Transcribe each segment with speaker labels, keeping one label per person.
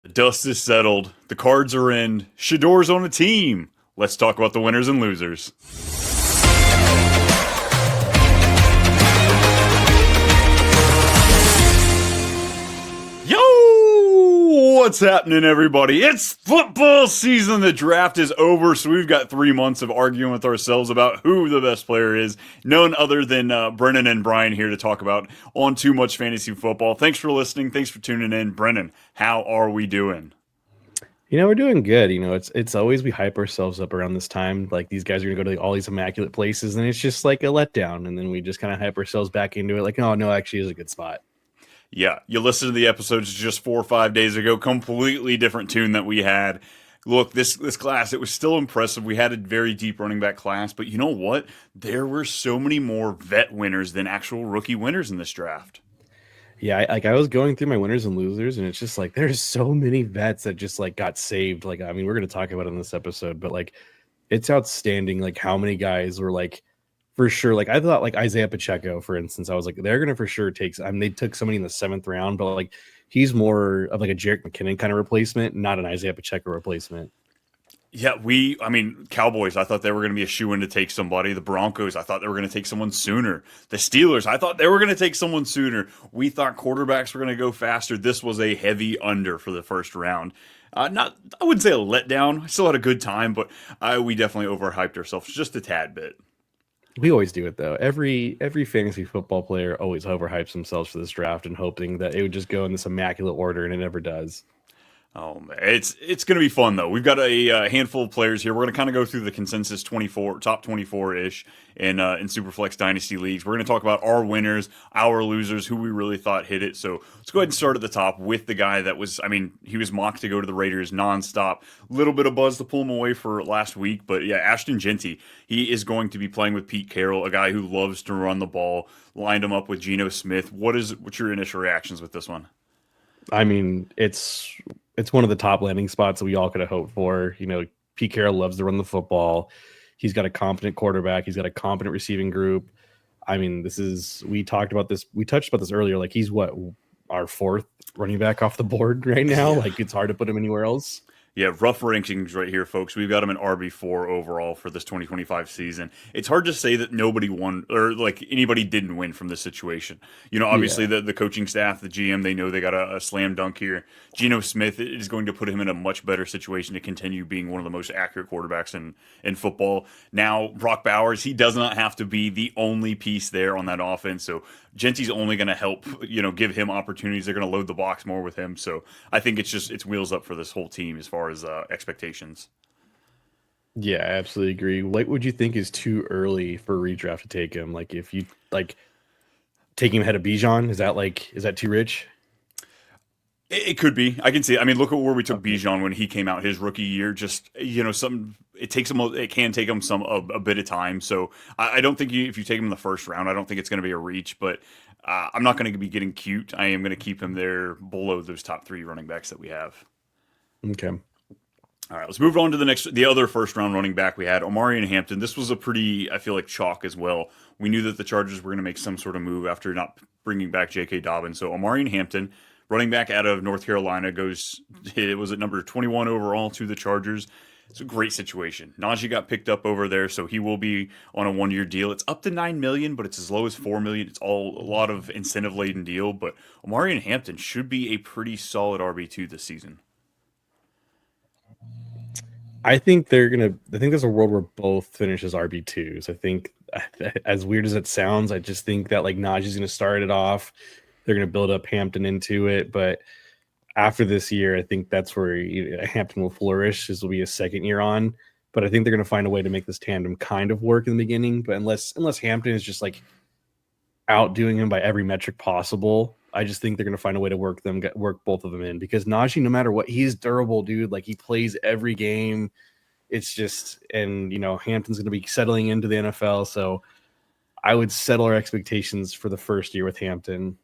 Speaker 1: The dust is settled. The cards are in. Shadur's on a team. Let's talk about the winners and losers. Yo! What's happening, everybody? It's football season. The draft is over, so we've got 3 months of arguing with ourselves about who the best player is. None other than Brennan and Brian here to talk about On Too Much Fantasy Football. Thanks for listening. Thanks for tuning in. Brennan, how are we doing?
Speaker 2: We're doing good. It's always we hype ourselves up around this time. Like these guys are going to go to all these immaculate places, and it's just like a letdown. And then we just kind of hype ourselves back into it. Like, oh, no, actually is a good spot.
Speaker 1: Yeah, you listened to the episodes just 4 or 5 days ago. Completely different tune that we had. Look, this class, it was still impressive. We had a very deep running back class, but you know what? There were so many more vet winners than actual rookie winners in this draft.
Speaker 2: Yeah, I was going through my winners and losers, and it's just like there's so many vets that just like got saved. Like, I mean, we're going to talk about it in this episode, but like it's outstanding. Like how many guys were like for sure. Like I thought like Isaiah Pacheco, for instance, I was like, they're going to for sure take, I mean, they took somebody in the 7th round, but like he's more of like a Jerick McKinnon kind of replacement, not an Isaiah Pacheco replacement.
Speaker 1: Yeah, Cowboys, I thought they were going to be a shoo-in to take somebody. The Broncos, I thought they were going to take someone sooner. The Steelers, I thought they were going to take someone sooner. We thought quarterbacks were going to go faster. This was a heavy under for the first round. I wouldn't say a letdown. I still had a good time, but we definitely overhyped ourselves just a tad bit.
Speaker 2: We always do it though. Every fantasy football player always overhypes themselves for this draft and hoping that it would just go in this immaculate order, and it never does.
Speaker 1: Oh man, it's going to be fun though. We've got a handful of players here. We're going to kind of go through the consensus 24, top 24 ish in Superflex Dynasty leagues. We're going to talk about our winners, our losers, who we really thought hit it. So let's go ahead and start at the top with the guy that was, I mean, he was mocked to go to the Raiders nonstop. Little bit of buzz to pull him away for last week, but yeah, Ashton Jeanty. He is going to be playing with Pete Carroll, a guy who loves to run the ball. Lined him up with Geno Smith. What's your initial reactions with this one?
Speaker 2: I mean, it's one of the top landing spots that we all could have hoped for. Pete Carroll loves to run the football. He's got a competent quarterback. He's got a competent receiving group. I mean, we touched about this earlier. Like he's our 4th running back off the board right now.
Speaker 1: Yeah.
Speaker 2: Like it's hard to put him anywhere else.
Speaker 1: Yeah, rough rankings right here, folks. We've got him in RB4 overall for this 2025 season. It's hard to say that nobody won or like anybody didn't win from this situation. Obviously the coaching staff, the GM, they know they got a slam dunk here. Geno Smith is going to put him in a much better situation to continue being one of the most accurate quarterbacks in football. Now, Brock Bowers, he does not have to be the only piece there on that offense. So Genty's only going to help, give him opportunities. They're going to load the box more with him. So I think it's wheels up for this whole team as far as expectations.
Speaker 2: Yeah, I absolutely agree. What would you think is too early for redraft to take him? Like if you take him ahead of Bijan, is that too rich?
Speaker 1: It could be. I can see. I mean, look at where we took Bijan when he came out his rookie year. Just it can take him a bit of time. So I don't think if you take him in the first round, I don't think it's going to be a reach. But I'm not going to be getting cute. I am going to keep him there below those top 3 running backs that we have.
Speaker 2: Okay.
Speaker 1: All right, let's move on to the other first round running back we had, Omarion Hampton. This was a pretty, I feel like, chalk as well. We knew that the Chargers were going to make some sort of move after not bringing back J.K. Dobbins. So Omarion Hampton, running back out of North Carolina, was at number 21 overall to the Chargers. It's a great situation. Najee got picked up over there, so he will be on a 1-year deal. It's up to $9 million, but it's as low as $4 million. It's all a lot of incentive-laden deal, but Omarion Hampton should be a pretty solid RB2 this season.
Speaker 2: I think there's a world where both finish as RB2s. I think, as weird as it sounds, I just think that like Najee's going to start it off. They're going to build up Hampton into it. But after this year, I think that's where Hampton will flourish. This will be a second year on. But I think they're going to find a way to make this tandem kind of work in the beginning. But unless Hampton is just like outdoing him by every metric possible, I just think they're going to find a way to work both of them in, because Najee, no matter what, he's durable, dude. Like he plays every game. It's just, and Hampton's going to be settling into the NFL. So I would settle our expectations for the first year with Hampton.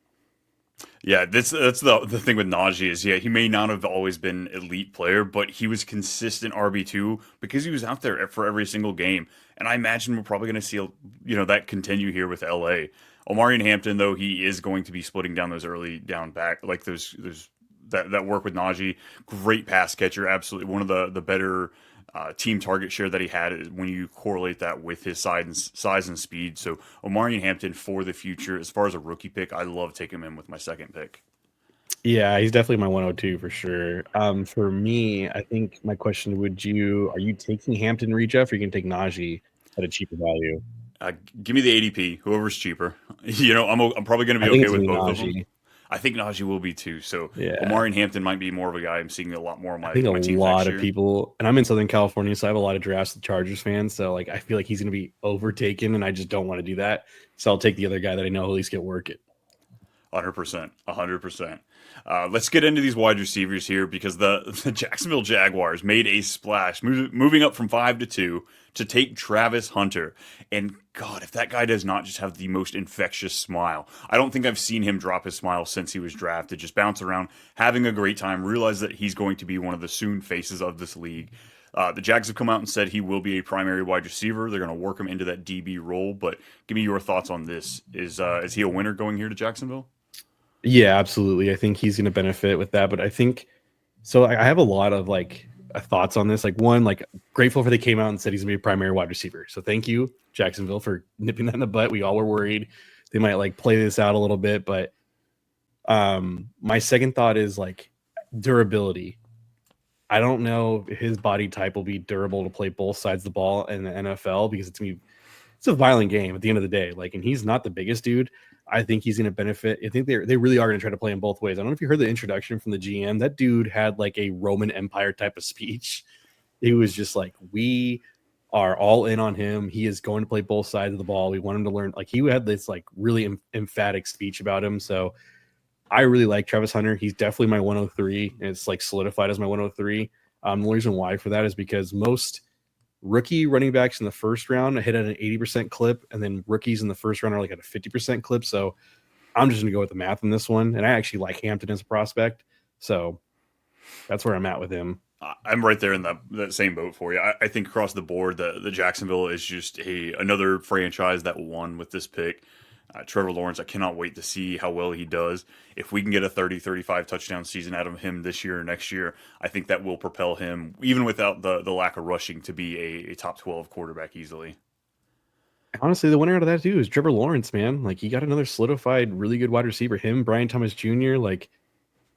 Speaker 1: Yeah, that's the thing with Najee is, yeah, he may not have always been elite player, but he was consistent RB2 because he was out there for every single game. And I imagine we're probably going to see that continue here with LA. Omari and Hampton, though, he is going to be splitting down those early down back, like those that work with Najee. Great pass catcher, absolutely one of the better team target share that he had when you correlate that with his size and speed. So Omari and Hampton for the future. As far as a rookie pick, I love taking him in with my second pick.
Speaker 2: Yeah, he's definitely my 102 for sure. For me, I think my question are you taking Hampton reach up or are you gonna take Najee at a cheaper value?
Speaker 1: Uh, Give me the ADP, whoever's cheaper. I'm probably going to
Speaker 2: I
Speaker 1: be
Speaker 2: think
Speaker 1: okay
Speaker 2: it's
Speaker 1: with
Speaker 2: gonna be
Speaker 1: both of them.
Speaker 2: Najee.
Speaker 1: I think Najee will be too. So
Speaker 2: Yeah.
Speaker 1: Omari and Hampton might be more of a guy I'm seeing a lot more on
Speaker 2: I think a
Speaker 1: my teams
Speaker 2: lot
Speaker 1: next
Speaker 2: of
Speaker 1: year.
Speaker 2: people, and I'm in Southern California, so I have a lot of drafts with Chargers fans. So like I feel like he's gonna be overtaken, and I just don't want to do that. So I'll take the other guy that I know will at least get work it.
Speaker 1: 100%, 100%. Let's get into these wide receivers here because the Jacksonville Jaguars made a splash, moving up from 5 to 2 to take Travis Hunter. And God, if that guy does not just have the most infectious smile, I don't think I've seen him drop his smile since he was drafted. Just bounce around, having a great time, realize that he's going to be one of the soon faces of this league. The Jags have come out and said he will be a primary wide receiver. They're going to work him into that DB role. But give me your thoughts on this. Is he a winner going here to Jacksonville?
Speaker 2: Yeah, absolutely. I think he's going to benefit with that. But I think so. I have a lot of thoughts on this. Like one, like grateful for they came out and said he's going to be a primary wide receiver. So thank you, Jacksonville, for nipping that in the butt. We all were worried they might like play this out a little bit. But my second thought is like durability. I don't know if his body type will be durable to play both sides of the ball in the NFL because it's a violent game at the end of the day. Like, and he's not the biggest dude. I think he's going to benefit. I think they really are going to try to play him both ways. I don't know if you heard the introduction from the GM. That dude had like a Roman Empire type of speech. He was just like, we are all in on him. He is going to play both sides of the ball. We want him to learn. Like, he had this like really emphatic speech about him. So I really like Travis Hunter. He's definitely my 103, and it's like solidified as my 103. The reason why for that is because most rookie running backs in the first round hit at an 80% clip, and then rookies in the first round are like at a 50% clip. So I'm just going to go with the math in this one. And I actually like Hampton as a prospect. So that's where I'm at with him.
Speaker 1: I'm right there in that same boat for you. I think across the board, the Jacksonville is just another franchise that won with this pick. Trevor Lawrence, I cannot wait to see how well he does. If we can get a 30-35 touchdown season out of him this year or next year, I think that will propel him, even without the lack of rushing, to be a top 12 quarterback easily.
Speaker 2: Honestly, the winner out of that too is Trevor Lawrence, man. Like, he got another solidified, really good wide receiver. Him, Brian Thomas Jr. Like,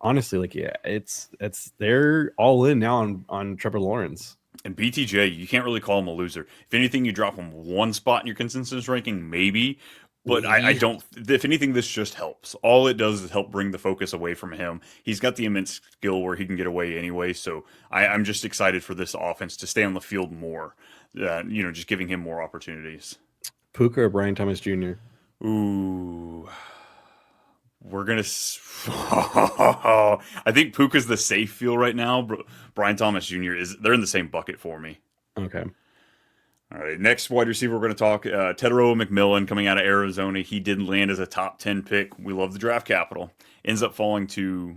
Speaker 2: honestly, like, yeah, it's they're all in now on Trevor Lawrence.
Speaker 1: And BTJ, you can't really call him a loser. If anything, you drop him one spot in your consensus ranking, maybe. But I
Speaker 2: Maybe.
Speaker 1: don't. If anything, this just helps. All it does is help bring the focus away from him. He's got the immense skill where he can get away anyway. So I'm just excited for this offense to stay on the field more. Just giving him more opportunities.
Speaker 2: Puka or Brian Thomas Jr.
Speaker 1: Ooh, we're gonna. I think Puka's the safe feel right now. Brian Thomas Jr. They're in the same bucket for me.
Speaker 2: Okay.
Speaker 1: All right, next wide receiver we're going to talk, Tedero McMillan coming out of Arizona. He did land as a top 10 pick. We love the draft capital. Ends up falling to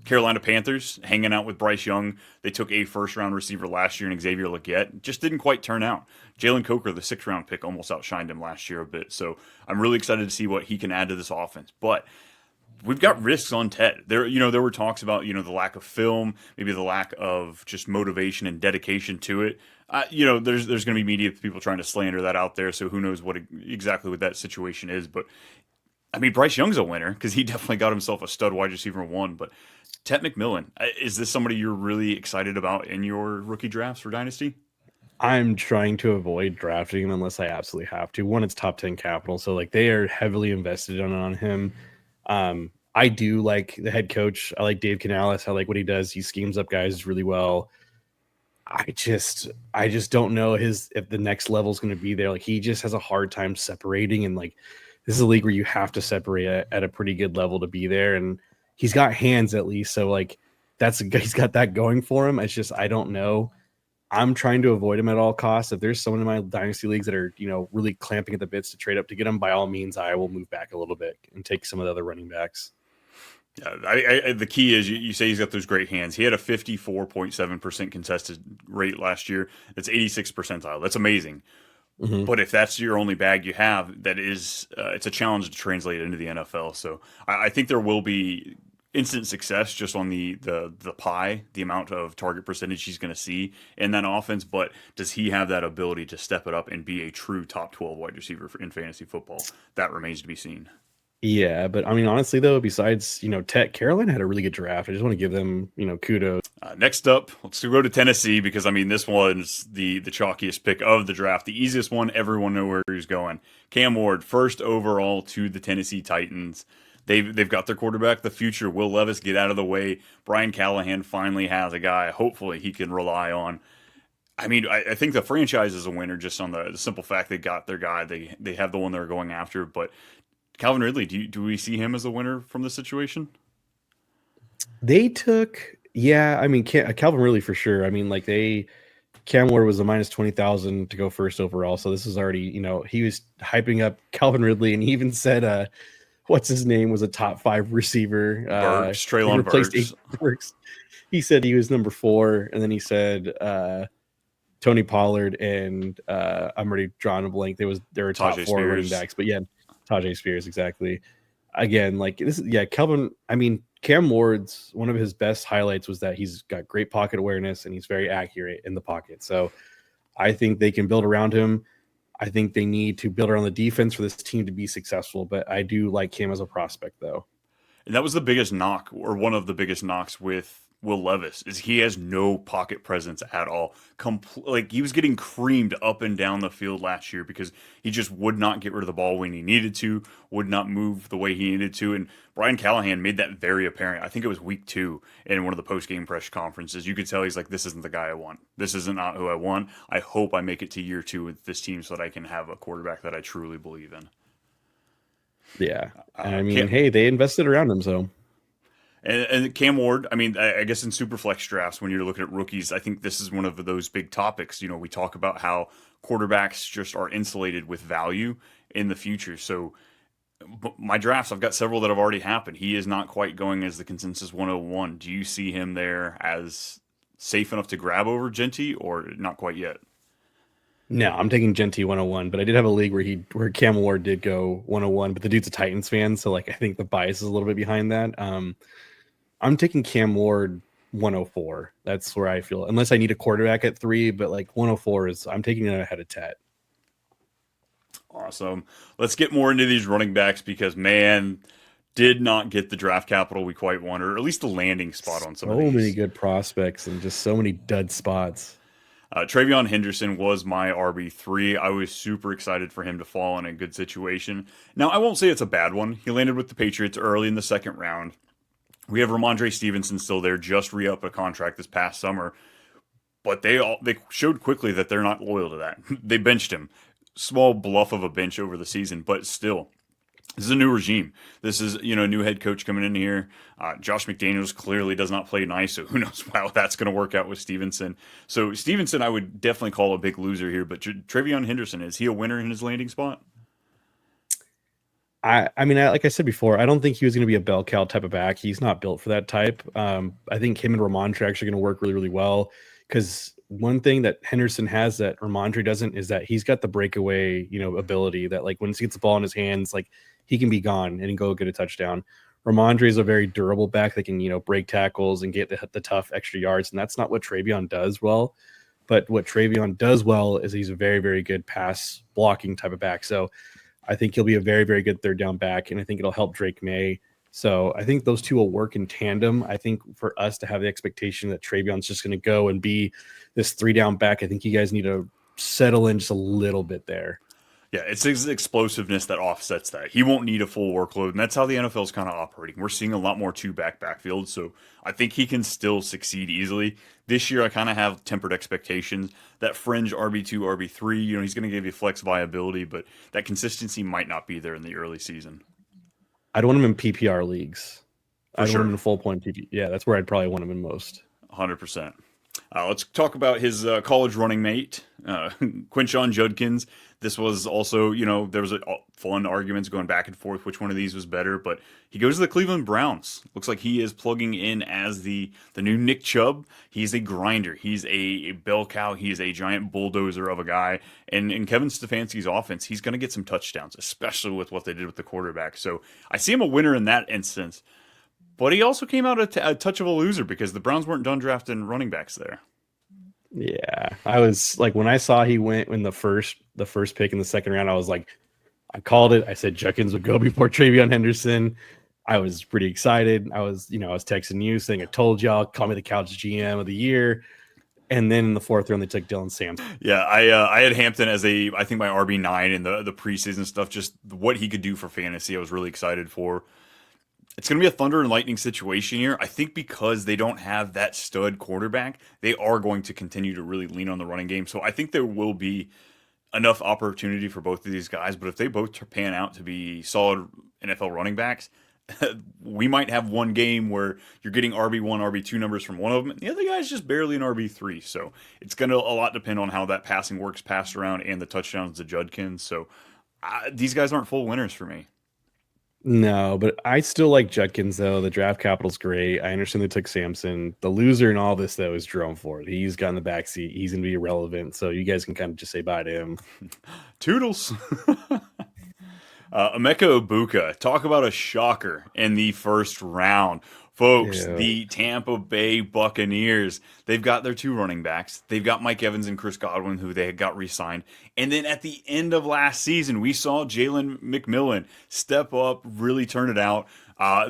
Speaker 1: Carolina Panthers, hanging out with Bryce Young. They took a first-round receiver last year in Xavier Legette. Just didn't quite turn out. Jalen Coker, the sixth-round pick, almost outshined him last year a bit. So I'm really excited to see what he can add to this offense. But we've got risks on Ted. There were talks about, the lack of film, maybe the lack of just motivation and dedication to it. There's going to be media people trying to slander that out there. So who knows exactly what that situation is. But I mean, Bryce Young's a winner because he definitely got himself a stud wide receiver one. But Ted McMillan, is this somebody you're really excited about in your rookie drafts for Dynasty?
Speaker 2: I'm trying to avoid drafting him unless I absolutely have to. One, it's top 10 capital. So like they are heavily invested on him. I do like the head coach. I like Dave Canales. I like what he does. He schemes up guys really well. I just don't know if the next level is going to be there. Like, he just has a hard time separating, and like this is a league where you have to separate at a pretty good level to be there. And he's got hands at least, so like he's got that going for him. It's just I don't know. I'm trying to avoid him at all costs. If there's someone in my dynasty leagues that are really clamping at the bits to trade up to get him, by all means, I will move back a little bit and take some of the other running backs.
Speaker 1: The key is you say he's got those great hands. He had a 54.7% contested rate last year. That's 86th percentile. That's amazing.
Speaker 2: Hmm.
Speaker 1: But if that's your only bag you have, that is, it's a challenge to translate into the NFL. So I think there will be instant success just on the pie, the amount of target percentage he's going to see in that offense. But does he have that ability to step it up and be a true top 12 wide receiver in fantasy football? That remains to be seen.
Speaker 2: Yeah, but I mean, honestly, though, besides Tech, Carolina had a really good draft. I just want to give them kudos.
Speaker 1: Next up, let's go to Tennessee because I mean this one's the chalkiest pick of the draft, the easiest one. Everyone knows where he's going. Cam Ward, first overall to the Tennessee Titans. They've got their quarterback, the future. Will Levis get out of the way. Brian Callahan finally has a guy. Hopefully he can rely on. I mean, I think the franchise is a winner just on the simple fact they got their guy. They have the one they're going after. But Calvin Ridley, do we see him as a winner from this situation?
Speaker 2: They took, yeah, I mean, Calvin Ridley for sure. I mean, like Cam Ward was a minus 20,000 to go first overall. So this is already, he was hyping up Calvin Ridley, and he even said, what's his name was a top 5 receiver.
Speaker 1: Burks, Treylon
Speaker 2: Burks. He said he was number 4, and then he said Tony Pollard and I'm already drawing a blank. They were top 4 running backs, but yeah, Tajay Spears, exactly. Again, like this is Kelvin. I mean, Cam Ward's one of his best highlights was that he's got great pocket awareness and he's very accurate in the pocket. So I think they can build around him. I think they need to build around the defense for this team to be successful. But I do like him as a prospect, though.
Speaker 1: And that was the biggest knock, or one of the biggest knocks with Will Levis, is he has no pocket presence at all. Like he was getting creamed up and down the field last year because he just would not get rid of the ball when he needed to, would not move the way he needed to. And Brian Callahan made that very apparent. I think it was week 2 in one of the post-game press conferences. You could tell he's like, this isn't the guy I want. This isn't not who I want. I hope I make it to year 2 with this team so that I can have a quarterback that I truly believe in.
Speaker 2: Yeah. I mean, hey, they invested around him, so.
Speaker 1: And Cam Ward, I mean, I guess in Superflex drafts, when you're looking at rookies, I think this is one of those big topics. We talk about how quarterbacks just are insulated with value in the future. So my drafts, I've got several that have already happened. He is not quite going as the consensus 101. Do you see him there as safe enough to grab over Jeanty, or not quite yet?
Speaker 2: No, I'm taking Jeanty 101, but I did have a league where Cam Ward did go 101, but the dude's a Titans fan, so like I think the bias is a little bit behind that. I'm taking Cam Ward 104. That's where I feel, unless I need a quarterback at 3, but like 104 is, I'm taking it ahead of Tet.
Speaker 1: Awesome. Let's get more into these running backs because, man, did not get the draft capital we quite wanted, or at least the landing spot on some of these.
Speaker 2: So many good prospects and just so many dud spots.
Speaker 1: Trevon Henderson was my RB3. I was super excited for him to fall in a good situation. Now, I won't say it's a bad one. He landed with the Patriots early in the second round. We have Ramondre Stevenson still there, just re-up a contract this past summer. But they showed quickly that they're not loyal to that. They benched him. Small bluff of a bench over the season, but still. This is a new regime. This is, a new head coach coming in here. Josh McDaniels clearly does not play nice, so who knows how that's going to work out with Stevenson. So Stevenson, I would definitely call a big loser here, but Trevon Henderson, is he a winner in his landing spot?
Speaker 2: I mean, like I said before, I don't think he was going to be a bell cow type of back. He's not built for that type. I think him and Ramondre are actually going to work really, really well because one thing that Henderson has that Ramondre doesn't is that he's got the breakaway, ability that like when he gets the ball in his hands, like he can be gone and go get a touchdown. Ramondre is a very durable back that can, break tackles and get the tough extra yards. And that's not what Trevon does well. But what Trevon does well is he's a very, very good pass blocking type of back. So I think he'll be a very, very good third down back. And I think it'll help Drake May. So I think those two will work in tandem. I think for us to have the expectation that Trevon's just going to go and be this 3-down back, I think you guys need to settle in just a little bit there.
Speaker 1: Yeah, it's his explosiveness that offsets that. He won't need a full workload, and that's how the NFL is kind of operating. We're seeing a lot more 2-back backfield, so I think he can still succeed easily. This year, I kind of have tempered expectations. That fringe RB2, RB3, he's going to give you flex viability, but that consistency might not be there in the early season.
Speaker 2: I'd want him in PPR leagues.
Speaker 1: I'd
Speaker 2: want him in full point PPR. Yeah, that's where I'd probably want him in most.
Speaker 1: 100%. Let's talk about his college running mate, Quenton Judkins. This was also, there was fun arguments going back and forth which one of these was better, but he goes to the Cleveland Browns. Looks like he is plugging in as the new Nick Chubb. He's a grinder. He's a bell cow. He is a giant bulldozer of a guy. And in Kevin Stefanski's offense, he's going to get some touchdowns, especially with what they did with the quarterback. So I see him a winner in that instance. But he also came out a touch of a loser because the Browns weren't done drafting running backs there.
Speaker 2: Yeah, I was like, when I saw he went in the first pick in the second round, I was like, I called it. I said Judkins would go before Trevon Henderson. I was pretty excited. I was texting you saying, I told y'all, call me the couch GM of the year. And then in the fourth round, they took Dylan Sampson.
Speaker 1: Yeah, I had Hampton as I think my RB9 in the preseason stuff, just what he could do for fantasy. I was really excited for. It's going to be a thunder and lightning situation here. I think because they don't have that stud quarterback, they are going to continue to really lean on the running game. So I think there will be enough opportunity for both of these guys. But if they both pan out to be solid NFL running backs, we might have one game where you're getting RB1, RB2 numbers from one of them, and the other guy's just barely an RB3. So it's going to a lot depend on how that passing works, passed around, and the touchdowns to Judkins. So these guys aren't full winners for me.
Speaker 2: No, but I still like Judkins, though. The draft capital's great. I understand they took Sampson. The loser in all this, though, is Jerome Ford. He's got in the backseat. He's going to be irrelevant. So you guys can kind of just say bye to him.
Speaker 1: Toodles. Emeka Egbuka. Talk about a shocker in the first round. Folks,
Speaker 2: Yeah.
Speaker 1: The Tampa Bay Buccaneers, they've got their two running backs. They've got Mike Evans and Chris Godwin, who they had got re-signed. And then at the end of last season, we saw Jalen McMillan step up, really turn it out.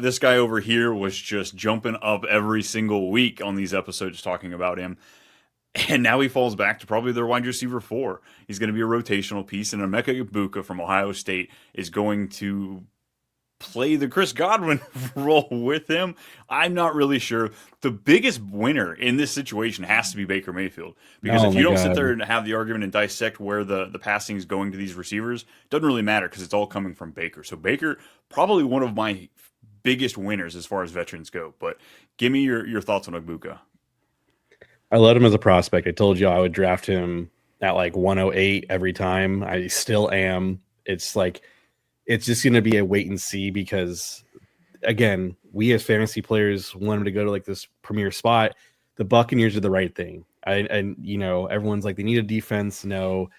Speaker 1: This guy over here was just jumping up every single week on these episodes talking about him. And now he falls back to probably their wide receiver 4. He's going to be a rotational piece. And Emeka Egbuka from Ohio State is going to play the Chris Godwin role with him. I'm not really sure. The biggest winner in this situation has to be Baker Mayfield. Because if you don't sit there and have the argument and dissect where the passing is going to these receivers, it doesn't really matter because it's all coming from Baker. So Baker, probably one of my biggest winners as far as veterans go. But give me your thoughts on Egbuka.
Speaker 2: I love him as a prospect. I told you I would draft him at like 108 every time. I still am. It's just going to be a wait and see because, again, we as fantasy players want him to go to like this premier spot. The Buccaneers are the right thing. Everyone's like, they need a defense. No,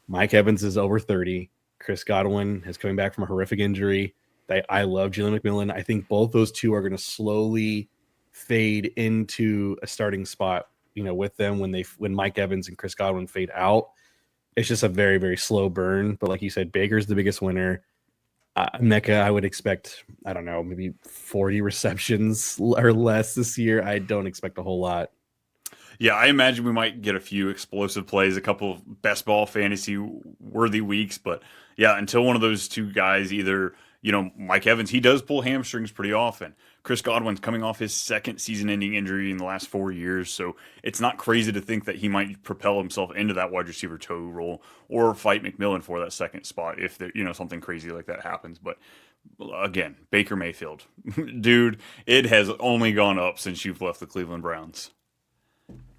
Speaker 2: Mike Evans is over 30. Chris Godwin is coming back from a horrific injury. I love Jalen McMillan. I think both those two are going to slowly fade into a starting spot, with them when Mike Evans and Chris Godwin fade out. It's just a very, very slow burn. But like you said, Baker's the biggest winner. Emeka, I would expect, I don't know, maybe 40 receptions or less this year. I don't expect a whole lot.
Speaker 1: Yeah, I imagine we might get a few explosive plays, a couple of best ball fantasy worthy weeks. But yeah, until one of those two guys, either, Mike Evans, he does pull hamstrings pretty often. Chris Godwin's coming off his second season-ending injury in the last 4 years, so it's not crazy to think that he might propel himself into that wide receiver 2 role or fight McMillan for that second spot if something crazy like that happens. But again, Baker Mayfield, dude, it has only gone up since you've left the Cleveland Browns.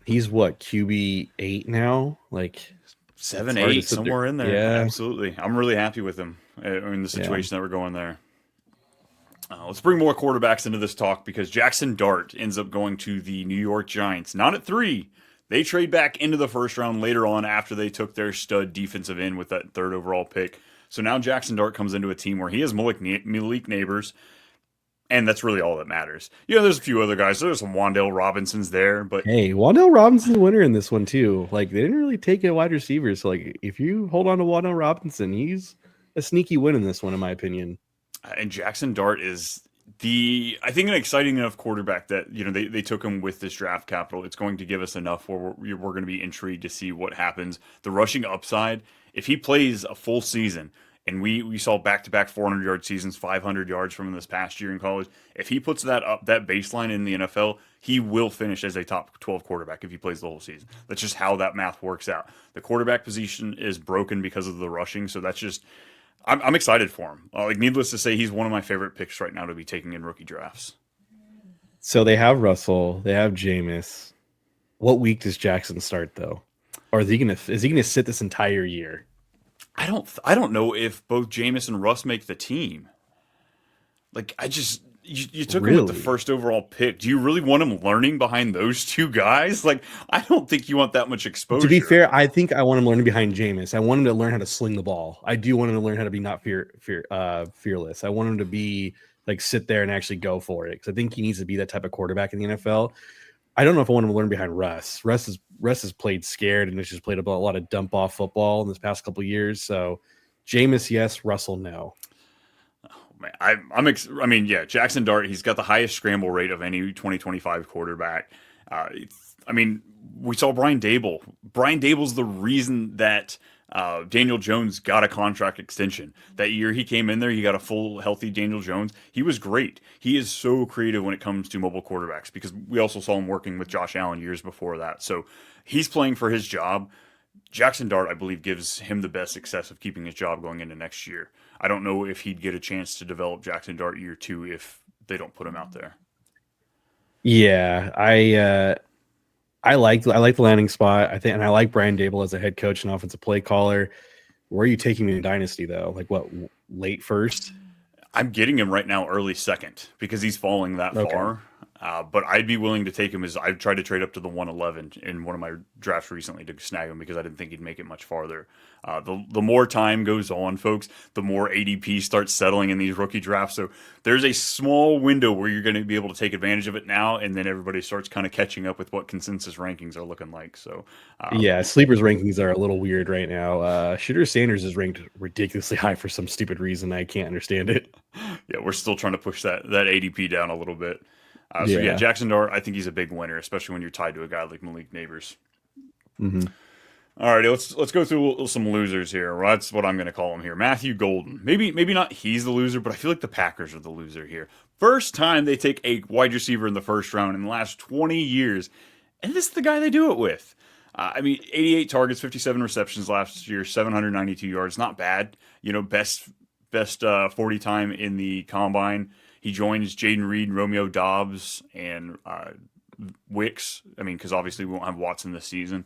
Speaker 2: He's what, QB 8 now? Like
Speaker 1: 7, 8, somewhere in there.
Speaker 2: Yeah,
Speaker 1: absolutely. I'm really happy with him in the situation that we're going there. Let's bring more quarterbacks into this talk because Jaxson Dart ends up going to the New York Giants. Not at 3. They trade back into the first round later on after they took their stud defensive end with that 3rd overall pick. So now Jaxson Dart comes into a team where he has Malik Neighbors, and that's really all that matters. There's a few other guys. There's some Wan'Dale Robinsons there, but
Speaker 2: hey, Wan'Dale Robinson's the winner in this one too. Like they didn't really take a wide receiver, so like if you hold on to Wan'Dale Robinson, he's a sneaky win in this one, in my opinion.
Speaker 1: And Jaxson Dart is I think an exciting enough quarterback that they took him with this draft capital. It's going to give us enough where we're going to be intrigued to see what happens. The rushing upside, if he plays a full season, and we saw back-to-back 400-yard seasons, 500 yards from him this past year in college. If he puts that baseline in the NFL, he will finish as a top 12 quarterback if he plays the whole season. That's just how that math works out. The quarterback position is broken because of the rushing, so that's just I'm excited for him. Needless to say, he's one of my favorite picks right now to be taking in rookie drafts.
Speaker 2: So they have Russell, they have Jameis. What week does Jaxson start though? Or is he gonna sit this entire year?
Speaker 1: I don't know if both Jameis and Russ make the team. Like you took him with the
Speaker 2: Really?
Speaker 1: first overall pick. Do you really want him learning behind those two guys? Like I don't think you want that much
Speaker 2: To be
Speaker 1: exposure.
Speaker 2: fair, I think I want him learning behind Jameis. I want him to learn how to sling the ball. I do want him to learn how to be not fearless. I want him to be like sit there and actually go for it because I think he needs to be that type of quarterback in the NFL. I don't know if I want him to learn behind Russ. Russ has played scared and has just played a lot of dump off football in this past couple of years. So Jameis, yes, Russell, no.
Speaker 1: Man, I mean, yeah, Jackson Dart, he's got the highest scramble rate of any 2025 quarterback. I mean, we saw Brian Dable. Brian Dable's the reason that Daniel Jones got a contract extension. That year he came in there, he got a full, healthy Daniel Jones. He was great. He is so creative when it comes to mobile quarterbacks because we also saw him working with Josh Allen years before that. So he's playing for his job. Jackson Dart, I believe, gives him the best success of keeping his job going into next year. I don't know if he'd get a chance to develop Jackson Dart year two if they don't put him out there.
Speaker 2: Yeah, I like the landing spot. I think, and I like Brian Dable as a head coach and offensive play caller. Where are you taking me in Dynasty though? Like what, late first?
Speaker 1: I'm getting him right now early second because he's falling that
Speaker 2: Okay.
Speaker 1: far. But I'd be willing to take him as I've tried to trade up to the 111 in one of my drafts recently to snag him because I didn't think he'd make it much farther. The more time goes on, folks, the more ADP starts settling in these rookie drafts. So there's a small window where you're going to be able to take advantage of it now, and then everybody starts kind of catching up with what consensus rankings are looking like. So
Speaker 2: Yeah, sleepers rankings are a little weird right now. Shadur Sanders is ranked ridiculously high for some stupid reason. I can't understand it.
Speaker 1: yeah, we're still trying to push that ADP down a little bit. So yeah,
Speaker 2: Yeah.
Speaker 1: Jackson Dart, I think he's a big winner, especially when you're tied to a guy like Malik Neighbors.
Speaker 2: Hmm.
Speaker 1: All right, let's go through some losers here. Well, that's what I'm going to call him here. Matthew Golden. Maybe not he's the loser, but I feel like the Packers are the loser here. First time they take a wide receiver in the first round in the last 20 years, and this is the guy they do it with. I mean, 88 targets, 57 receptions last year, 792 yards. Not bad. You know, best 40 time in the combine. He joins Jaden Reed, Romeo Dobbs, and Wicks. I mean, because obviously we won't have Watson this season.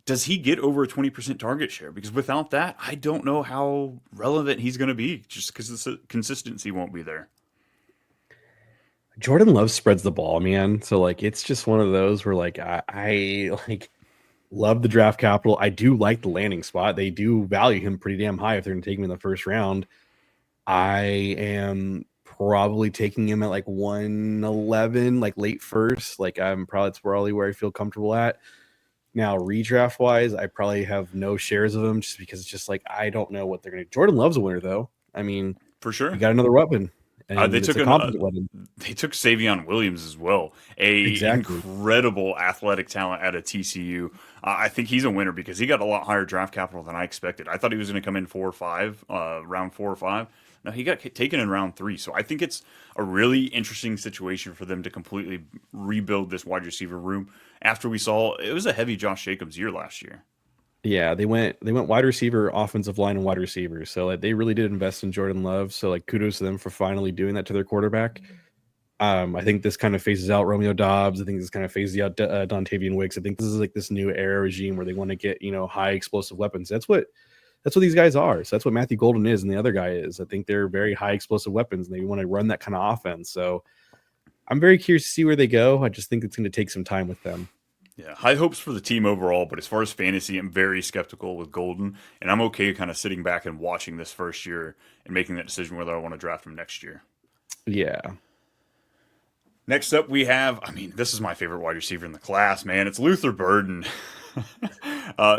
Speaker 1: Does he get over a 20% target share? Because without that, I don't know how relevant he's going to be just because the consistency won't be there.
Speaker 2: Jordan Love spreads the ball, man. So like it's just one of those where like I like love the draft capital. I do like the landing spot. They do value him pretty damn high if they're gonna take him in the first round. I am probably taking him at like 111, like late first. Like I'm probably that's probably where I feel comfortable at. Now, redraft wise, I probably have no shares of him just because it's just like I don't know what they're gonna do. Jordan Love's a winner though. I mean,
Speaker 1: For
Speaker 2: you
Speaker 1: sure.
Speaker 2: got another weapon,
Speaker 1: They
Speaker 2: and it's
Speaker 1: took
Speaker 2: a competent weapon.
Speaker 1: they took Savion Williams as well, a
Speaker 2: Exactly.
Speaker 1: incredible athletic talent out of TCU. I think he's a winner because he got a lot higher draft capital than I expected. I thought he was going to come in 4 or 5, round 4 or 5. No, he got taken in round 3. So I think it's a really interesting situation for them to completely rebuild this wide receiver room after we saw it was a heavy Josh Jacobs year last year.
Speaker 2: Yeah, they went wide receiver, offensive line, and wide receivers. So like they really did invest in Jordan Love. So like kudos to them for finally doing that to their quarterback. I think this kind of phases out Romeo Dobbs. I think this kind of phases out Dontavian Wicks. I think this is like this new era regime where they want to get high explosive weapons. That's what these guys are. So that's what Matthew Golden is, and the other guy is. I think they're very high explosive weapons, and they want to run that kind of offense. So I'm very curious to see where they go. I just think it's going to take some time with them.
Speaker 1: Yeah, high hopes for the team overall, but as far as fantasy, I'm very skeptical with Golden, and I'm okay kind of sitting back and watching this first year and making that decision whether I want to draft him next year.
Speaker 2: Yeah.
Speaker 1: Next up, we have, I mean, this is my favorite wide receiver in the class, man. It's Luther Burden.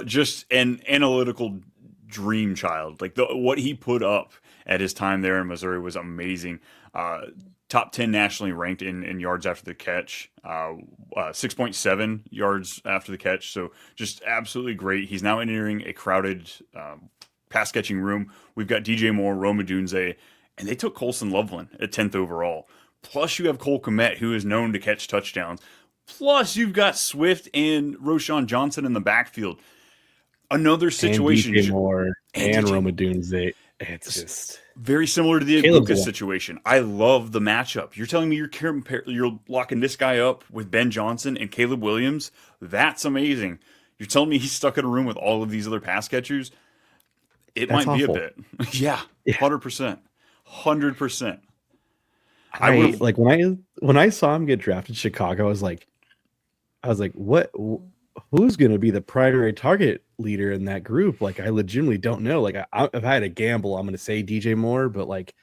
Speaker 1: Just an analytical dream child. Like what he put up at his time there in Missouri was amazing. Top 10 nationally ranked in yards after the catch, 6.7 yards after the catch. So just absolutely great. He's now entering a crowded pass catching room. We've got DJ Moore, Rome Odunze, and they took Colson Loveland at 10th overall. Plus, you have Cole Kmet, who is known to catch touchdowns. Plus, you've got Swift and Roshan Johnson in the backfield. Another
Speaker 2: And
Speaker 1: situation.
Speaker 2: DJ Moore
Speaker 1: And
Speaker 2: and
Speaker 1: DJ
Speaker 2: Roma Dunze It's just
Speaker 1: Very similar to the
Speaker 2: Caleb's
Speaker 1: Egbuka
Speaker 2: one.
Speaker 1: situation. I love the matchup. You're telling me you're locking this guy up with Ben Johnson and Caleb Williams? That's amazing. You're telling me he's stuck in a room with all of these other pass catchers? It
Speaker 2: That's
Speaker 1: might be a
Speaker 2: awful.
Speaker 1: bit. Yeah,
Speaker 2: Yeah.
Speaker 1: 100%. 100%. I would
Speaker 2: I
Speaker 1: have
Speaker 2: like when I saw him get drafted to Chicago, I was like, what? Who's going to be the primary target leader in that group? Like, I legitimately don't know. Like, if I had a gamble, I'm going to say DJ Moore, but like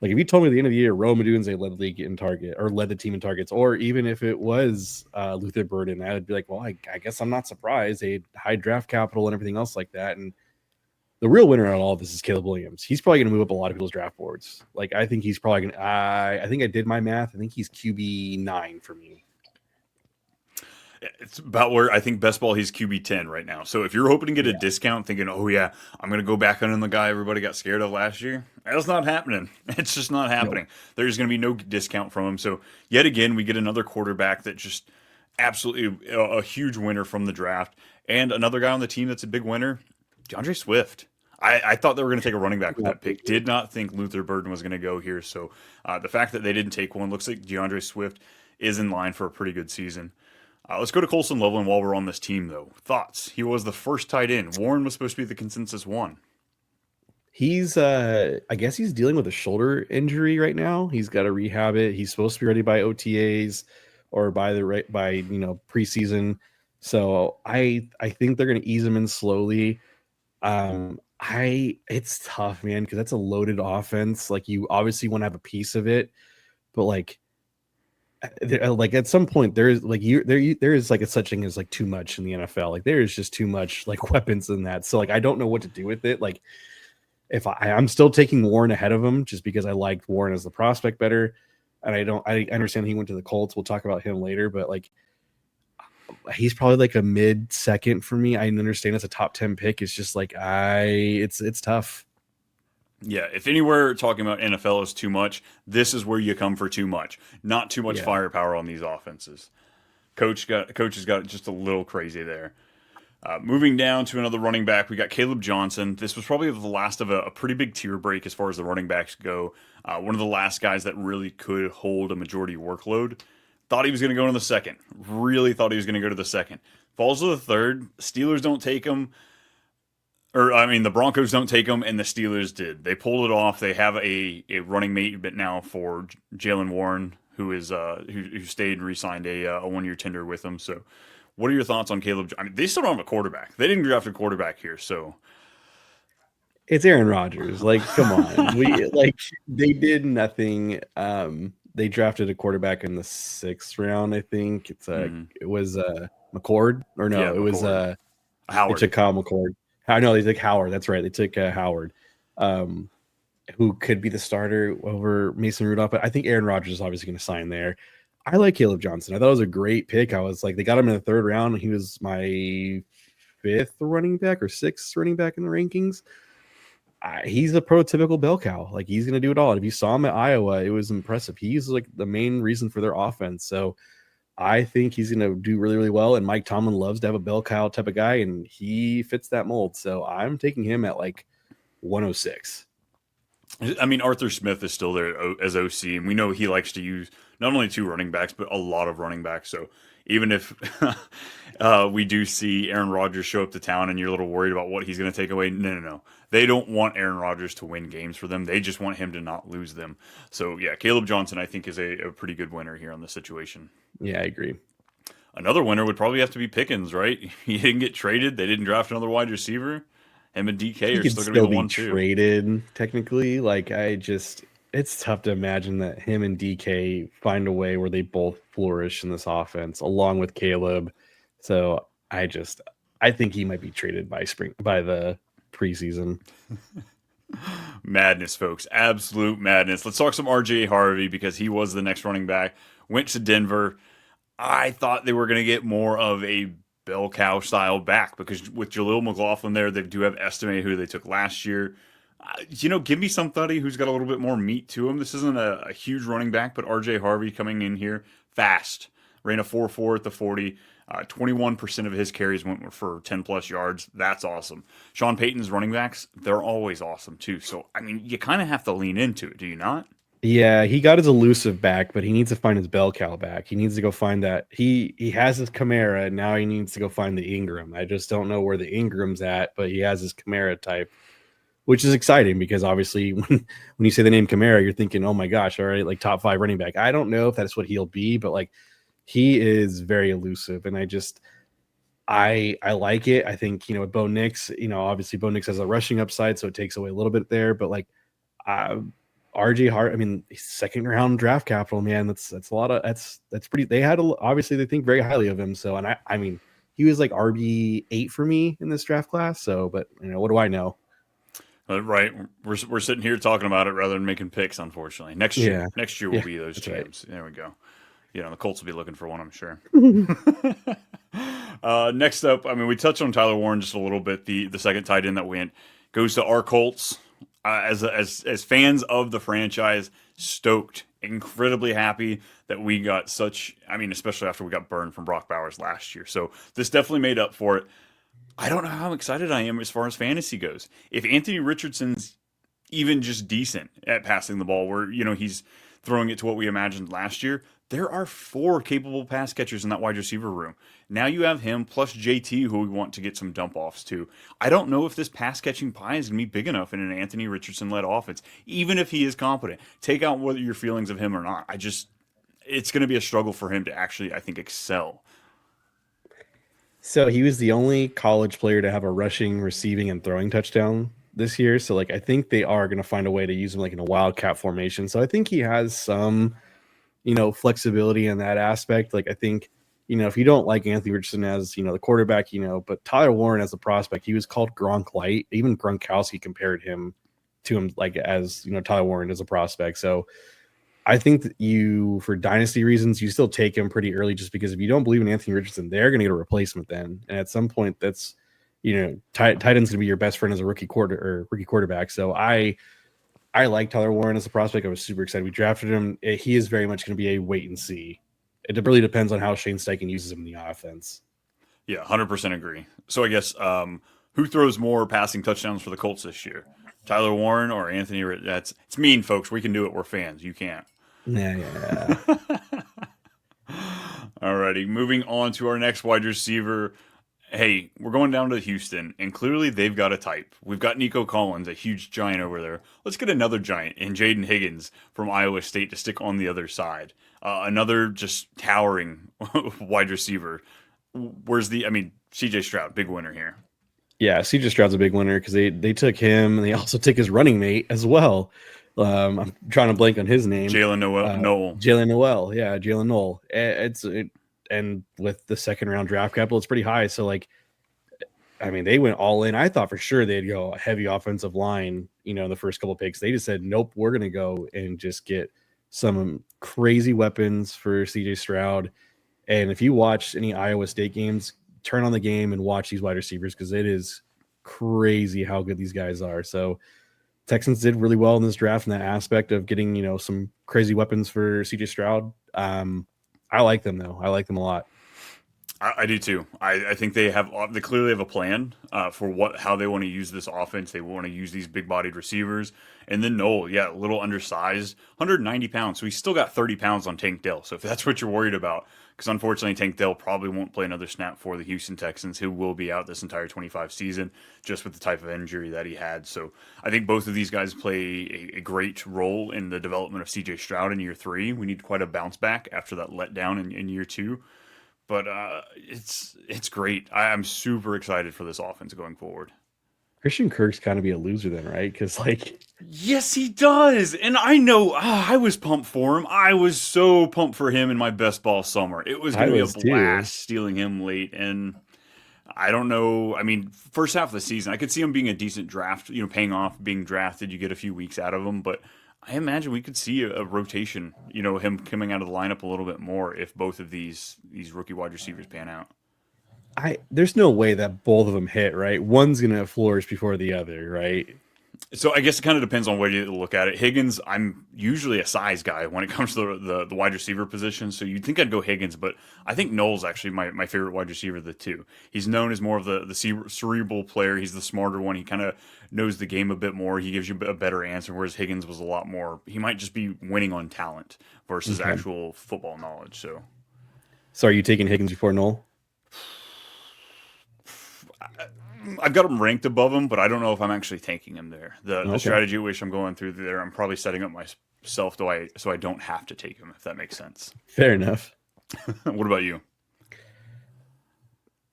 Speaker 2: if you told me at the end of the year, Rome Odunze led the league in target or led the team in targets, or even if it was Luther Burden, I would be like, well, I guess I'm not surprised. They had high draft capital and everything else like that. And the real winner on all of this is Caleb Williams. He's probably going to move up a lot of people's draft boards. Like, I think he's probably going to, I think I did my math. I think he's QB9 for me.
Speaker 1: It's about where I think best ball he's QB 10 right now. So if you're hoping to get a discount, thinking, "Oh yeah, I'm going to go back on the guy everybody got scared of last year," that's not happening. It's just not
Speaker 2: No,
Speaker 1: happening. There's going to be no discount from him. So yet again, we get another quarterback that just absolutely a huge winner from the draft, and another guy on the team that's a big winner, DeAndre Swift. I thought they were going to take a running back with that pick. Did not think Luther Burden was going to go here. So the fact that they didn't take one looks like DeAndre Swift is in line for a pretty good season. Let's go to Colson Loveland while we're on this team, though. Thoughts? He was the first tight end. Warren was supposed to be the consensus one.
Speaker 2: he's I guess he's dealing with a shoulder injury right now. He's got to rehab it. He's supposed to be ready by OTAs or by preseason. So I think they're going to ease him in slowly. I It's tough, man, because that's a loaded offense. Like, you obviously want to have a piece of it, but like at some point there's like there is like a such thing as like too much in the NFL. Like, there is just too much like weapons in that. So like I don't know what to do with it. Like, if I'm still taking Warren ahead of him just because I liked Warren as the prospect better. And I understand he went to the Colts. We'll talk about him later, but like he's probably like a mid second for me. I understand it's a top 10 pick. It's just like it's tough.
Speaker 1: Yeah, if anywhere talking about NFL is too much, this is where you come for too much. Not too much
Speaker 2: Yeah.
Speaker 1: firepower on these offenses. Coach has got just a little crazy there. Moving down to another running back, we got Kaleb Johnson. This was probably the last of a pretty big tier break as far as the running backs go. One of the last guys that really could hold a majority workload. Thought he was going to go in the second. Really thought he was going to go to the second. Falls to the third. Steelers don't take him. Or, I mean, the Broncos don't take him, and the Steelers did. They pulled it off. They have a running mate but now for Jalen Warren, who is who stayed and re-signed a 1-year tender with him. So, what are your thoughts on Caleb? I mean, they still don't have a quarterback. They didn't draft a quarterback here, so
Speaker 2: It's Aaron Rodgers. Like, come on. They did nothing. They drafted a quarterback in the 6th round, I think. It was McCord, or
Speaker 1: yeah,
Speaker 2: no, it was
Speaker 1: McCord.
Speaker 2: they
Speaker 1: Howard.
Speaker 2: took Kyle McCord. I know they took Howard. That's right. They took Howard, who could be the starter over Mason Rudolph. But I think Aaron Rodgers is obviously going to sign there. I like Caleb Johnson. I thought it was a great pick. I was like, they got him in the 3rd round. He was my 5th running back or 6th running back in the rankings. He's a prototypical bell cow. Like, he's going to do it all. And if you saw him at Iowa, it was impressive. He's like the main reason for their offense. So I think he's going to do really, really well. And Mike Tomlin loves to have a bell cow type of guy, and he fits that mold. So I'm taking him at like 106.
Speaker 1: I mean, Arthur Smith is still there as OC, and we know he likes to use not only 2 running backs, but a lot of running backs. So even if we do see Aaron Rodgers show up to town and you're a little worried about what he's going to take away, no. They don't want Aaron Rodgers to win games for them. They just want him to not lose them. So, yeah, Caleb Johnson, I think, is a pretty good winner here on this situation.
Speaker 2: Yeah, I agree.
Speaker 1: Another winner would probably have to be Pickens, right? He didn't get traded. They didn't draft another wide receiver. Him and DK
Speaker 2: He
Speaker 1: are
Speaker 2: could
Speaker 1: still going to
Speaker 2: still
Speaker 1: be the
Speaker 2: be
Speaker 1: 1-2.
Speaker 2: traded technically. Like, it's tough to imagine that him and DK find a way where they both flourish in this offense along with Caleb. So I think he might be traded by the preseason.
Speaker 1: Madness, folks. Absolute madness. Let's talk some RJ Harvey because he was the next running back. Went to Denver. I thought they were going to get more of a bell cow style back because with Jaleel McLaughlin there, they do have estimated who they took last year. Give me somebody who's got a little bit more meat to him. This isn't a huge running back, but RJ Harvey coming in here fast. Ran a 4.4 at the 40. 21% of his carries went for 10 plus yards. That's awesome. Sean Payton's running backs, they're always awesome too. So, I mean, you kind of have to lean into it, do you not?
Speaker 2: Yeah, he got his elusive back, but he needs to find his bell cow back. He needs to go find that. He has his Kamara, and now he needs to go find the Ingram. I just don't know where the Ingram's at, but he has his Kamara type, which is exciting because obviously when you say the name Kamara, you're thinking, oh my gosh, all right, like top 5 running back. I don't know if that's what he'll be, but like he is very elusive, and I like it. I think, with Bo Nix, obviously Bo Nix has a rushing upside, so it takes away a little bit there, but like RJ Hart, I mean, second round draft capital, man. That's a lot of that's pretty. Obviously they think very highly of him. So, and I mean, he was like RB8 for me in this draft class. So, but what do I know?
Speaker 1: Right, we're sitting here talking about it rather than making picks. Unfortunately, next year will be those champs. Right. There we go. The Colts will be looking for one, I'm sure. Next up, I mean, we touched on Tyler Warren just a little bit. The second tight end that went goes to our Colts. As fans of the franchise, stoked, incredibly happy that we got such. I mean, especially after we got burned from Brock Bowers last year. So this definitely made up for it. I don't know how excited I am as far as fantasy goes. If Anthony Richardson's even just decent at passing the ball, where he's throwing it to what we imagined last year, there are 4 capable pass catchers in that wide receiver room. Now you have him plus JT, who we want to get some dump offs to. I don't know if this pass catching pie is going to be big enough in an Anthony Richardson led offense, even if he is competent. Take out whether your feelings of him or not. It's going to be a struggle for him to actually, I think, excel.
Speaker 2: So he was the only college player to have a rushing, receiving, and throwing touchdown this year. So like, I think they are going to find a way to use him like in a wildcat formation. So I think he has some, flexibility in that aspect. Like I think, if you don't like Anthony Richardson as, the quarterback, but Tyler Warren as a prospect, he was called Gronk Light. Even Gronkowski compared him to him like as, Tyler Warren as a prospect. So I think that for dynasty reasons, you still take him pretty early just because if you don't believe in Anthony Richardson, they're going to get a replacement then. And at some point that's, tight end's going to be your best friend as a rookie quarterback. So I like Tyler Warren as a prospect. I was super excited. We drafted him. He is very much going to be a wait and see. It really depends on how Shane Steichen uses him in the offense.
Speaker 1: Yeah, 100% agree. So I guess who throws more passing touchdowns for the Colts this year? Tyler Warren or Anthony? It's mean, folks. We can do it. We're fans. You can't.
Speaker 2: Yeah.
Speaker 1: Alrighty, moving on to our next wide receiver. Hey, we're going down to Houston, and clearly they've got a type. We've got Nico Collins, a huge giant over there. Let's get another giant in Jaden Higgins from Iowa State to stick on the other side. Another just towering wide receiver. CJ Stroud, big winner here.
Speaker 2: Yeah, CJ Stroud's a big winner because they took him, and they also took his running mate as well. I'm trying to blank on his name.
Speaker 1: Jalen Noel.
Speaker 2: Jalen Noel. Yeah, Jalen Noel. And with the second round draft capital, it's pretty high. So they went all in. I thought for sure they'd go a heavy offensive line, in the first couple of picks. They just said, nope, we're going to go and just get some crazy weapons for CJ Stroud. And if you watch any Iowa State games, turn on the game and watch these wide receivers because it is crazy how good these guys are. So Texans did really well in this draft in that aspect of getting, some crazy weapons for CJ Stroud. I like them though. I like them a lot.
Speaker 1: I do too. I think they clearly have a plan for how they want to use this offense. They want to use these big bodied receivers. And then Noel, a little undersized, 190 pounds. So he's still got 30 pounds on Tank Dell. So if that's what you're worried about, because unfortunately Tank Dell probably won't play another snap for the Houston Texans, who will be out this entire 25 season just with the type of injury that he had. So I think both of these guys play a great role in the development of CJ Stroud in year 3. We need quite a bounce back after that letdown in year 2. But it's great. I'm super excited for this offense going forward.
Speaker 2: Christian Kirk's kind of be a loser then, right? Because
Speaker 1: yes, he does. And I know I was pumped for him. I was so pumped for him in my best ball summer. It was going to be a blast stealing him late. And I don't know. I mean, first half of the season, I could see him being a decent draft, paying off being drafted. You get a few weeks out of him, but I imagine we could see a rotation, him coming out of the lineup a little bit more if both of these rookie wide receivers pan out.
Speaker 2: There's no way that both of them hit, right? One's going to flourish before the other, right?
Speaker 1: So I guess it kind of depends on where you look at it. Higgins, I'm usually a size guy when it comes to the wide receiver position. So you'd think I'd go Higgins, but I think Knowles actually my favorite wide receiver of the two. He's known as more of the cerebral player. He's the smarter one. He kind of knows the game a bit more. He gives you a better answer, whereas Higgins was a lot more. He might just be winning on talent versus
Speaker 2: Okay.
Speaker 1: actual football knowledge.
Speaker 2: So are you taking Higgins before Knoll?
Speaker 1: I've got him ranked above him, but I don't know if I'm actually taking him there. The
Speaker 2: Okay.
Speaker 1: strategy which I'm going through there, I'm probably setting up myself so I don't have to take him, if that makes sense.
Speaker 2: Fair enough.
Speaker 1: What about you?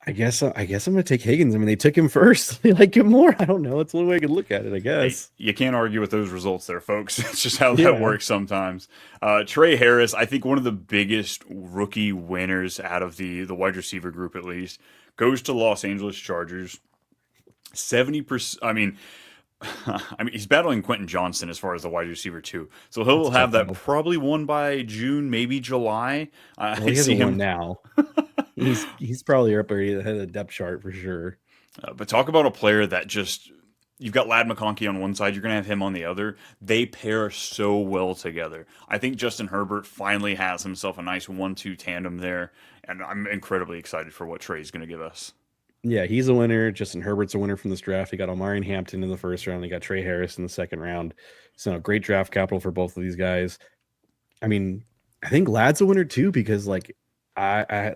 Speaker 2: I guess I'm gonna take Higgins. I mean, they took him first. They like him more. I don't know. It's the only way I could look at it, I
Speaker 1: Hey,
Speaker 2: guess.
Speaker 1: you can't argue with those results there, folks. It's just how that
Speaker 2: Yeah.
Speaker 1: works sometimes. Trey Harris, I think one of the biggest rookie winners out of the wide receiver group, at least, goes to Los Angeles Chargers. 70%. I mean, he's battling Quenton Johnson as far as the wide receiver too, so
Speaker 2: That's
Speaker 1: he'll
Speaker 2: a
Speaker 1: have
Speaker 2: tough
Speaker 1: that
Speaker 2: battle.
Speaker 1: probably won by June, maybe July.
Speaker 2: Well,
Speaker 1: I
Speaker 2: he
Speaker 1: see
Speaker 2: hasn't won
Speaker 1: him.
Speaker 2: now. He's probably up there ahead of the depth chart for sure.
Speaker 1: But talk about a player that just you've got Lad McConkey on one side, you're going to have him on the other. They pair so well together. I think Justin Herbert finally has himself a nice 1-2 tandem there, and I'm incredibly excited for what Trey's going to give us.
Speaker 2: Yeah, he's a winner. Justin Herbert's a winner from this draft. He got Omari and Hampton in the first round. He got Trey Harris in the second round. So great draft capital for both of these guys. I mean, I think Lad's a winner too because I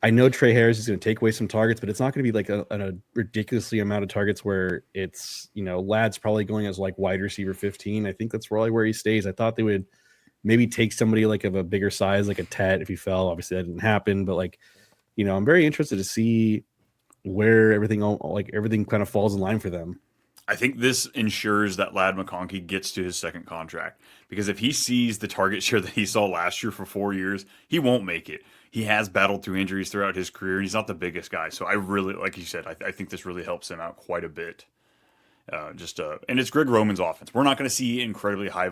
Speaker 2: know Trey Harris is going to take away some targets, but it's not going to be like a ridiculously amount of targets where it's Lad's probably going as like wide receiver 15. I think that's probably where he stays. I thought they would maybe take somebody like of a bigger size, like a Tet if he fell. Obviously that didn't happen, but I'm very interested to see where everything kind of falls in line for them.
Speaker 1: I think this ensures that Lad McConkey gets to his second contract because if he sees the target share that he saw last year for 4 years, he won't make it. He has battled through injuries throughout his career, and he's not the biggest guy. So I really, like you said, I think this really helps him out quite a bit. And it's Greg Roman's offense. We're not going to see incredibly high.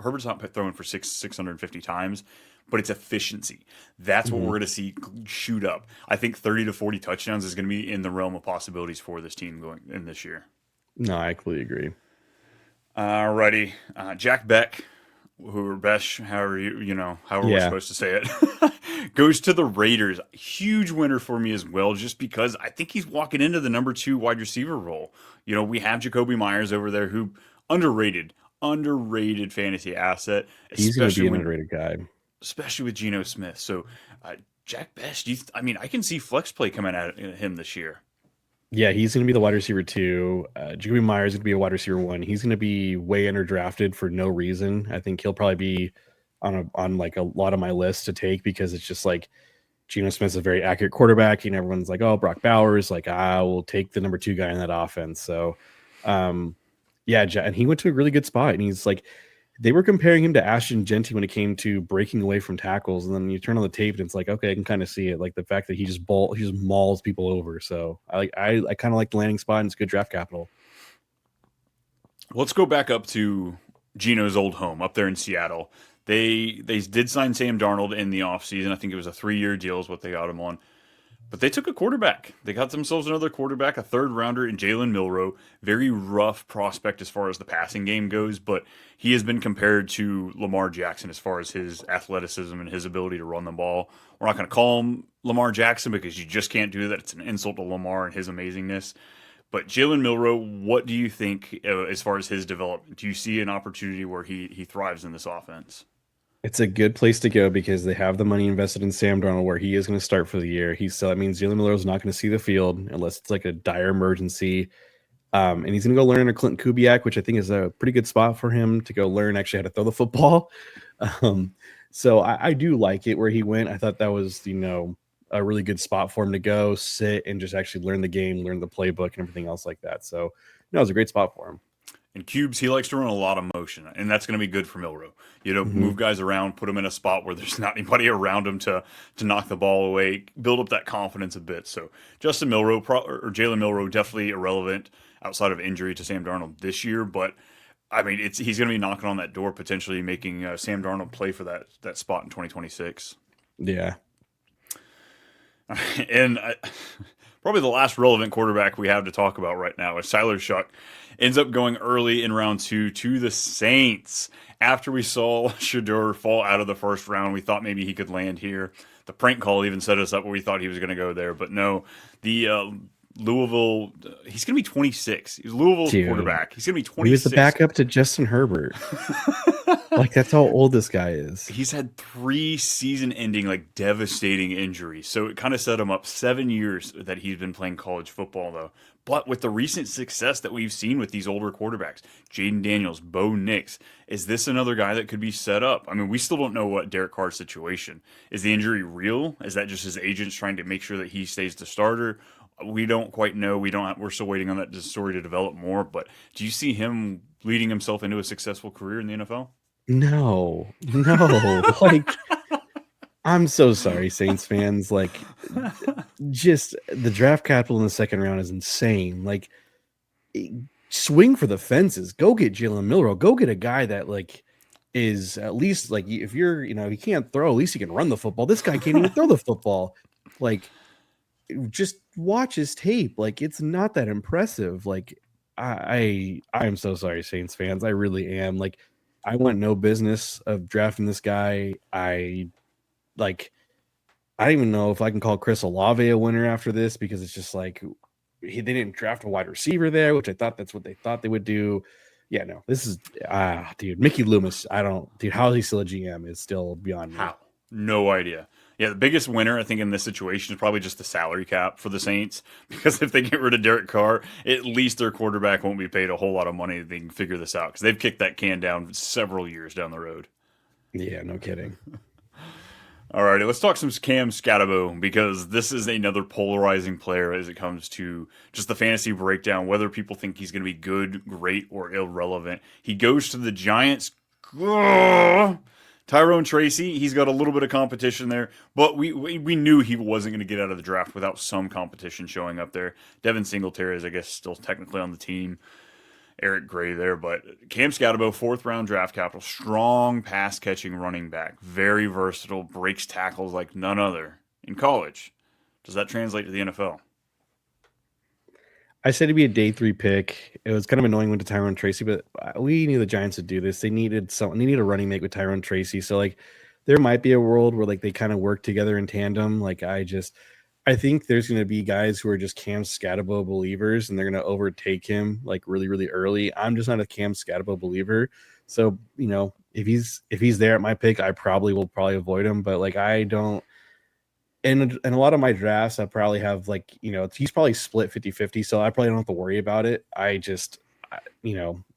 Speaker 1: Herbert's not throwing for 650 times, but it's efficiency. That's what we're
Speaker 2: Mhm.
Speaker 1: going to see shoot up. I think 30 to 40 touchdowns is going to be in the realm of possibilities for this team going in this year.
Speaker 2: No, I completely agree.
Speaker 1: Alrighty, Jack Beck, who Besh, however we're
Speaker 2: Yeah.
Speaker 1: supposed to say it, goes to the Raiders. Huge winner for me as well, just because I think he's walking into the number 2 wide receiver role. We have Jacoby Myers over there, who underrated fantasy asset,
Speaker 2: He's going to be
Speaker 1: especially
Speaker 2: an
Speaker 1: when,
Speaker 2: underrated guy.
Speaker 1: especially with Geno Smith. So, Jack Besh, I can see flex play coming at him this year.
Speaker 2: Yeah, he's going to be the wide receiver 2. Jacoby Myers is going to be a wide receiver 1. He's going to be way underdrafted for no reason. I think he'll probably be on like a lot of my list to take because it's just like Geno Smith's a very accurate quarterback, and everyone's like, "Oh, Brock Bowers, like I will take the number 2 guy in that offense." So, yeah, and he went to a really good spot, and he's like, they were comparing him to Ashton Jeanty when it came to breaking away from tackles, and then you turn on the tape and it's like, okay, I can kind of see it, like the fact that he just mauls people over. So I kind of like the landing spot, and it's good draft capital.
Speaker 1: Let's go back up to Geno's old home up there in Seattle. They did sign Sam Darnold in the offseason. I think it was a 3-year deal is what they got him on. But they took a quarterback. They got themselves another quarterback, a third rounder in Jalen Milroe. Very rough prospect as far as the passing game goes, but he has been compared to Lamar Jackson as far as his athleticism and his ability to run the ball. We're not going to call him Lamar Jackson because you just can't do that. It's an insult to Lamar and his amazingness. But Jalen Milroe, what do you think as far as his development? Do you see an opportunity where he thrives in this offense?
Speaker 2: It's a good place to go because they have the money invested in Sam Darnold, where he is going to start for the year. So that means Jalen Miller is not going to see the field unless it's like a dire emergency. And he's going to go learn under Clinton Kubiak, which I think is a pretty good spot for him to go learn actually how to throw the football. So I do like it where he went. I thought that was, a really good spot for him to go sit and just actually learn the game, learn the playbook and everything else like that. So, it was a great spot for him.
Speaker 1: And Cubes, he likes to run a lot of motion, and that's going to be good for Milroe.
Speaker 2: Mm-hmm.
Speaker 1: Move guys around, put them in a spot where there's not anybody around him to knock the ball away, build up that confidence a bit. So Justin Milroe or Jalen Milroe definitely irrelevant outside of injury to Sam Darnold this year, but I mean he's going to be knocking on that door, potentially making Sam Darnold play for that spot in 2026.
Speaker 2: Yeah.
Speaker 1: And probably the last relevant quarterback we have to talk about right now is Tyler Shuck. Ends up going early in round 2 to the Saints. After we saw Shadur fall out of the first round, we thought maybe he could land here. The prank call even set us up where we thought he was going to go there, but no. The Louisville, he's going to be 26. He's Louisville's quarterback. He's going to be 26.
Speaker 2: He was the backup to Justin Herbert. Like, that's how old this guy is.
Speaker 1: He's had 3 season-ending, like, devastating injuries. So it kind of set him up 7 years that he's been playing college football, though. But with the recent success that we've seen with these older quarterbacks, Jaden Daniels, Bo Nix, is this another guy that could be set up? I mean, we still don't know what Derek Carr's situation. Is the injury real? Is that just his agents trying to make sure that he stays the starter? We don't quite know. We're still waiting on that story to develop more. But do you see him leading himself into a successful career in the NFL?
Speaker 2: No. Like, I'm so sorry, Saints fans. Like, just the draft capital in the second round is insane. Like, swing for the fences. Go get Jalen Milroe. Go get a guy that, like, is at least, like, if you're, if he can't throw, at least he can run the football. This guy can't even throw the football. Like, just watch his tape. Like, it's not that impressive. Like, I'm so sorry, Saints fans. I really am. Like, I want no business of drafting this guy. I don't even know if I can call Chris Olave a winner after this, because it's just like they didn't draft a wide receiver there, which I thought that's what they thought they would do. Yeah, no, this is dude, Mickey Loomis. How is he still a GM is still beyond me.
Speaker 1: How? No idea. Yeah, the biggest winner, I think, in this situation is probably just the salary cap for the Saints, because if they get rid of Derek Carr, at least their quarterback won't be paid a whole lot of money. They can figure this out, because they've kicked that can down several years down the road.
Speaker 2: Yeah, no kidding.
Speaker 1: All righty, let's talk some Cam Scatabo, because this is another polarizing player as it comes to just the fantasy breakdown, whether people think he's going to be good, great, or irrelevant. He goes to the Giants. Tyrone Tracy, he's got a little bit of competition there, but we knew he wasn't going to get out of the draft without some competition showing up there. Devin Singletary is, I guess, still technically on the team. Eric Gray there, but Cam Scatabo, 4th round draft capital, strong pass catching running back, very versatile, breaks tackles like none other in college. Does that translate to the NFL?
Speaker 2: I said to be a day 3 pick. It was kind of annoying with Tyrone Tracy, but we knew the Giants would do this. They needed a running mate with Tyrone Tracy. So, like, there might be a world where, like, they kind of work together in tandem. Like, I think there's going to be guys who are just Cam Scatabo believers, and they're going to overtake him, like, really, really early. I'm just not a Cam Scatabo believer. So, if he's there at my pick, I will avoid him. But, like, I don't. In a lot of my drafts, I probably have, like, he's probably split 50-50, so I probably don't have to worry about it.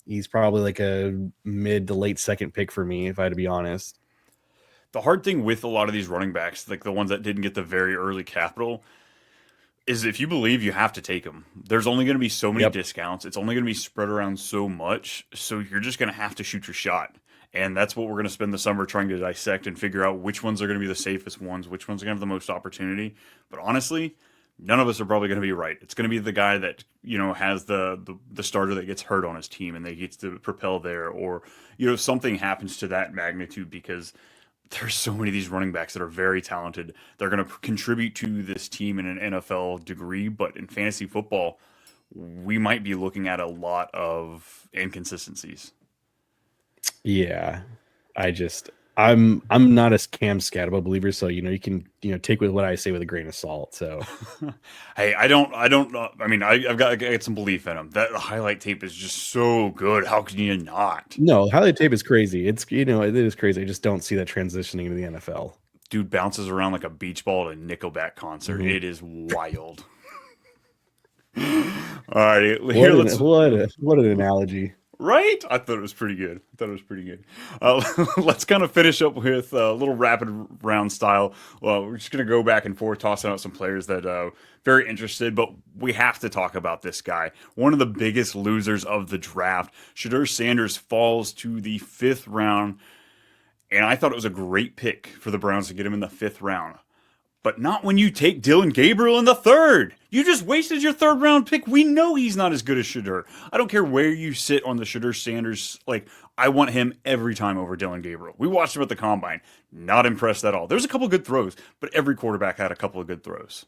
Speaker 2: He's probably like a mid to late second pick for me, if I had to be honest.
Speaker 1: The hard thing with a lot of these running backs, like the ones that didn't get the very early capital, is if you believe, you have to take them. There's only going to be so many discounts. It's only going to be spread around so much, so you're just going to have to shoot your shot. And that's what we're going to spend the summer trying to dissect and figure out which ones are going to be the safest ones, which ones are going to have the most opportunity. But honestly, none of us are probably going to be right. It's going to be the guy that, has the starter that gets hurt on his team and they gets to propel there, or, something happens to that magnitude, because there's so many of these running backs that are very talented. They're going to contribute to this team in an NFL degree, but in fantasy football, we might be looking at a lot of inconsistencies.
Speaker 2: Yeah, I'm not a Cam Scatabo believer, so you can take with what I say with a grain of salt. So,
Speaker 1: hey, I mean, I've got some belief in him. That highlight tape is just so good. How can you not?
Speaker 2: No, highlight tape is crazy. It's it is crazy. I just don't see that transitioning to the NFL.
Speaker 1: Dude bounces around like a beach ball at a Nickelback concert. Mm-hmm. It is wild. All right,
Speaker 2: what an analogy.
Speaker 1: Right? I thought it was pretty good. Let's kind of finish up with a little rapid round style. Well, we're just going to go back and forth, tossing out some players that very interested, but we have to talk about this guy. One of the biggest losers of the draft. Shadur Sanders falls to the 5th round, and I thought it was a great pick for the Browns to get him in the 5th round. But not when you take Dylan Gabriel in the 3rd. You just wasted your 3rd round pick. We know he's not as good as Shadur. I don't care where you sit on the Shadur Sanders. Like, I want him every time over Dylan Gabriel. We watched him at the Combine. Not impressed at all. There's a couple good throws, but every quarterback had a couple of good throws.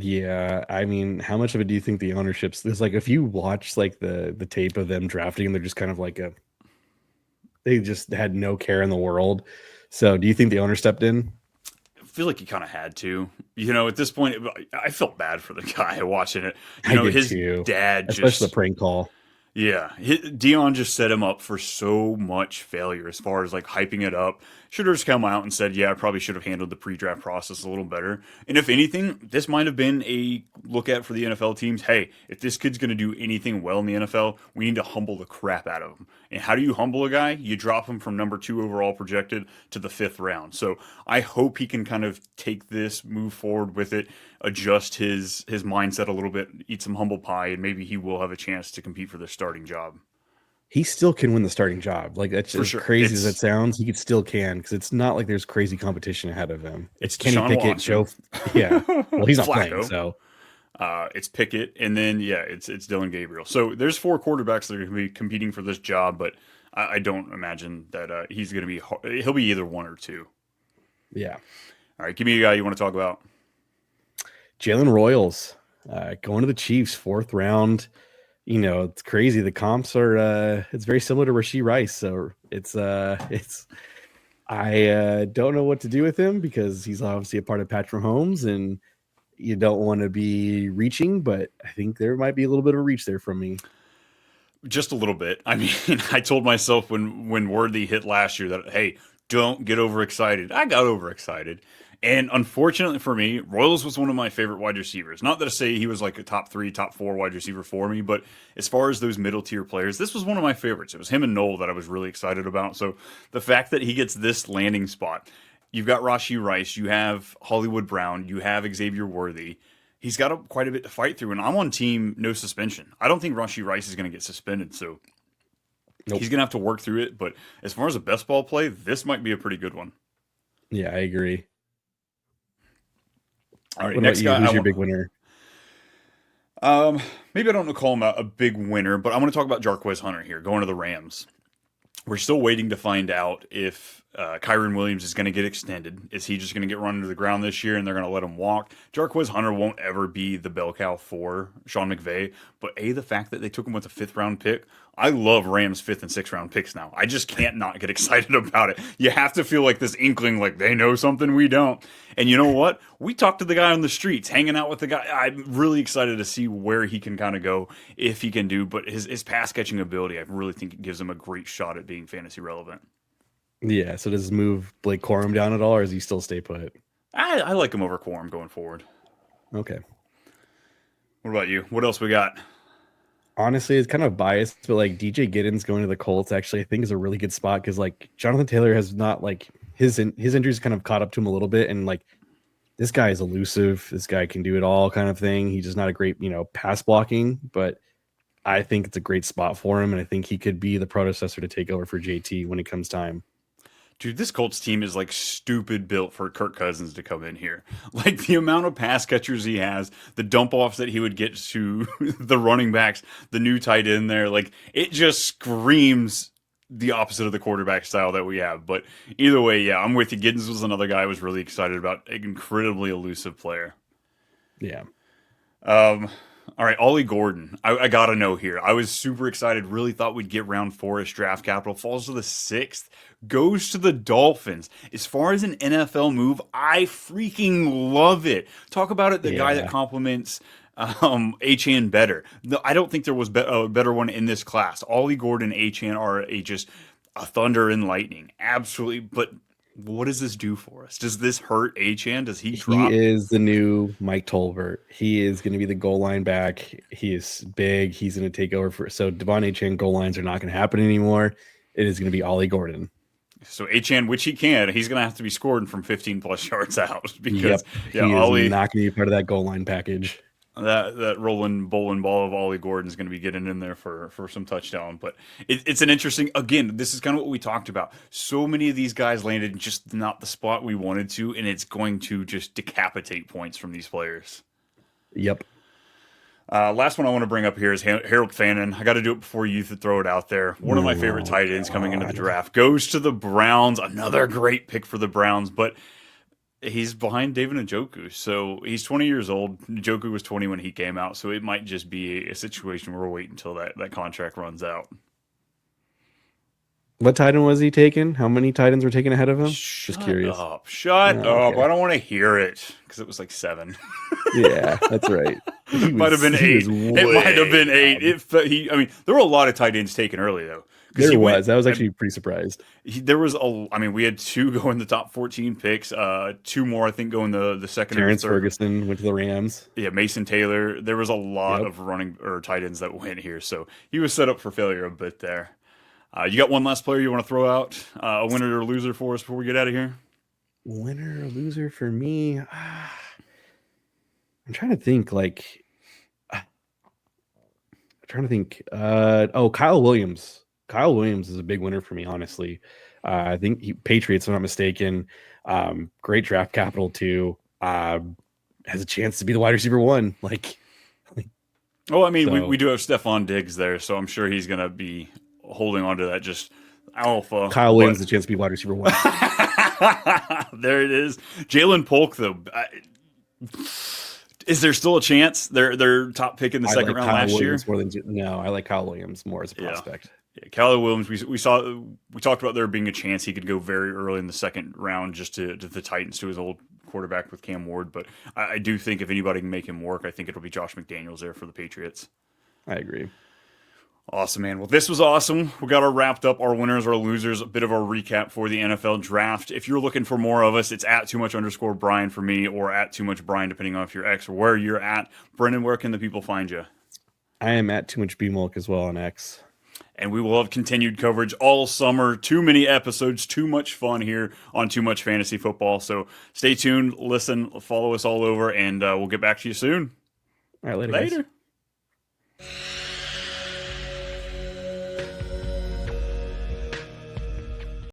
Speaker 2: Yeah, I mean, how much of it do you think the ownership's there's like if you watch like the tape of them drafting, they're just kind of like a they just had no care in the world. So do you think the owner stepped in?
Speaker 1: I feel like he kind of had to. At this point, I felt bad for the guy watching it.
Speaker 2: I did
Speaker 1: His
Speaker 2: too,
Speaker 1: dad
Speaker 2: especially the
Speaker 1: just
Speaker 2: prank call.
Speaker 1: Yeah, Dion just set him up for so much failure as far as like hyping it up. Should have just come out and said, "Yeah, I probably should have handled the pre-draft process a little better." And if anything, this might have been a look at for the NFL teams. Hey, if this kid's going to do anything well in the NFL, we need to humble the crap out of him. And how do you humble a guy? You drop him from number 2 overall projected to the 5th round. So I hope he can kind of take this, move forward with it, adjust his mindset a little bit, eat some humble pie, and maybe he will have a chance to compete for the starting job.
Speaker 2: He still can win the starting job. Like that's
Speaker 1: For
Speaker 2: as
Speaker 1: sure.
Speaker 2: crazy as it sounds, he could still can because it's not like there's crazy competition ahead of him. It's
Speaker 1: It's
Speaker 2: Kenny
Speaker 1: Deshaun
Speaker 2: Pickett,
Speaker 1: Watson.
Speaker 2: Joe. Yeah, well, he's not playing,
Speaker 1: Flacco.
Speaker 2: so
Speaker 1: It's Pickett, and then it's Dylan Gabriel. So there's 4 quarterbacks that are going to be competing for this job, but I don't imagine that he's going to be. He'll be either 1 or 2.
Speaker 2: yeah.
Speaker 1: All right, give me a guy you want to talk about.
Speaker 2: Jalen Royals going to the Chiefs, 4th round. It's crazy. The comps are it's very similar to Rashee Rice, so it's I don't know what to do with him because he's obviously a part of Patrick Mahomes, and you don't want to be reaching, but I think there might be a little bit of a reach there from me.
Speaker 1: Just a little bit. I mean, I told myself when Worthy hit last year that hey, don't get overexcited. I got overexcited. And unfortunately for me, Royals was one of my favorite wide receivers. Not that I say he was like a top 3, top 4 wide receiver for me, but as far as those middle tier players, this was one of my favorites. It was him and Noel that I was really excited about. So the fact that he gets this landing spot, you've got Rashee Rice, you have Hollywood Brown, you have Xavier Worthy. He's got quite a bit to fight through, and I'm on team no suspension. I don't think Rashee Rice is going to get suspended, so
Speaker 2: Nope.
Speaker 1: he's going to have to work through it. But as far as a best ball play, this might be a pretty good one.
Speaker 2: Yeah, I agree.
Speaker 1: All right,
Speaker 2: What about
Speaker 1: next
Speaker 2: you?
Speaker 1: guy.
Speaker 2: Who's your big winner?
Speaker 1: Maybe I don't call him a big winner, but I want to talk about Jarquez Hunter here, going to the Rams. We're still waiting to find out if Kyron Williams is going to get extended. Is he just going to get run into the ground this year and they're going to let him walk? Jarquez Hunter won't ever be the bell cow for Sean McVay, but the fact that they took him with a 5th round pick, I love Rams 5th and 6th round picks now. I just can't not get excited about it. You have to feel like this inkling, like they know something we don't. And you know what? We talked to the guy on the streets, hanging out with the guy. I'm really excited to see where he can kind of go, if he can do. But his pass catching ability, I really think it gives him a great shot at being fantasy relevant.
Speaker 2: Yeah, so does this move Blake Corum down at all, or does he still stay put?
Speaker 1: I like him over Quorum going forward.
Speaker 2: Okay.
Speaker 1: What about you? What else we got?
Speaker 2: Honestly, it's kind of biased, but like DJ Giddens going to the Colts actually I think is a really good spot because like Jonathan Taylor has not like his injuries kind of caught up to him a little bit, and like this guy is elusive. This guy can do it all kind of thing. He's just not a great, pass blocking, but I think it's a great spot for him, and I think he could be the predecessor to take over for JT when it comes time.
Speaker 1: Dude, this Colts team is like stupid built for Kirk Cousins to come in here. Like the amount of pass catchers he has, the dump offs that he would get to the running backs, the new tight end there, like it just screams the opposite of the quarterback style that we have. But either way, yeah, I'm with you. Giddens was another guy I was really excited about. An incredibly elusive player.
Speaker 2: Yeah.
Speaker 1: All right, Ollie Gordon. I gotta know here. I was super excited. Really thought we'd get round 4 as draft capital. Falls to the 6th. Goes to the Dolphins. As far as an NFL move, I freaking love it. Talk about it. The guy that complements Achane better. No, I don't think there was a better one in this class. Ollie Gordon, Achane are just a thunder and lightning. Absolutely. But what does this do for us? Does this hurt Achane? Does he drop?
Speaker 2: He is the new Mike Tolbert. He is going to be the goal line back. He is big. He's going to take over for. So Devon Achane goal lines are not going to happen anymore. It is going to be Ollie Gordon.
Speaker 1: So Achane, which he can, he's going to have to be scoring from 15 plus yards out because
Speaker 2: he
Speaker 1: Ollie
Speaker 2: is not going to be part of that goal line package.
Speaker 1: That rolling bowling ball of Ollie Gordon's going to be getting in there for some touchdown. But it's an interesting, again, this is kind of what we talked about. So many of these guys landed in just not the spot we wanted to, and it's going to just decapitate points from these players.
Speaker 2: Yep.
Speaker 1: Last one I want to bring up here is Harold Fannen. I got to do it before you throw it out there. One of my favorite tight ends coming into the draft. Goes to the Browns. Another great pick for the Browns. But He's behind David Njoku, so he's 20 years old. Njoku was 20 when he came out, so it might just be a situation where we're waiting until that contract runs out.
Speaker 2: What tight end was he taking? How many tight ends were taken ahead of him? Just curious.
Speaker 1: Shut up.
Speaker 2: Okay.
Speaker 1: I don't want to hear it because it was like 7.
Speaker 2: Yeah, that's right.
Speaker 1: Might have been 8. It might have been 8. I mean, there were a lot of tight ends taken early though.
Speaker 2: There was. I was actually pretty surprised.
Speaker 1: We had 2 go in the top 14 picks. 2 more, I think, go in the second.
Speaker 2: Terrence
Speaker 1: or third.
Speaker 2: Ferguson went to the Rams.
Speaker 1: Yeah, Mason Taylor. There was a lot of running or tight ends that went here, so he was set up for failure a bit there. You got one last player you want to throw out, a winner or loser for us before we get out of here?
Speaker 2: Winner or loser for me? I'm trying to think. Kyle Williams. Kyle Williams is a big winner for me, honestly. I think Patriots, if I'm not mistaken, great draft capital too. Has a chance to be the wide receiver 1.
Speaker 1: We do have Stephon Diggs there, so I'm sure he's going to be holding on to that just alpha.
Speaker 2: Kyle Williams has a chance to be wide receiver 1.
Speaker 1: There it is. Jalen Polk, though. Is there still a chance? Their top pick in the second round last year?
Speaker 2: No, I like Kyle Williams more as a prospect.
Speaker 1: Yeah, Kaleb Williams, we talked about there being a chance he could go very early in the second round just to the Titans, to his old quarterback with Cam Ward. But I do think if anybody can make him work, I think it'll be Josh McDaniels there for the Patriots.
Speaker 2: I agree.
Speaker 1: Awesome, man. Well, this was awesome. We got wrapped up our winners, our losers, a bit of our recap for the NFL draft. If you're looking for more of us, it's at @too_much_Brian for me, or at @too_much_Brian, depending on if you're X or where you're at. Brendan, where can the people find you?
Speaker 2: I am at @too_much_BMulk as well on X.
Speaker 1: And we will have continued coverage all summer. Too many episodes, too much fun here on Too Much Fantasy Football. So stay tuned, listen, follow us all over, and we'll get back to you soon.
Speaker 2: All right, later.
Speaker 1: Guys.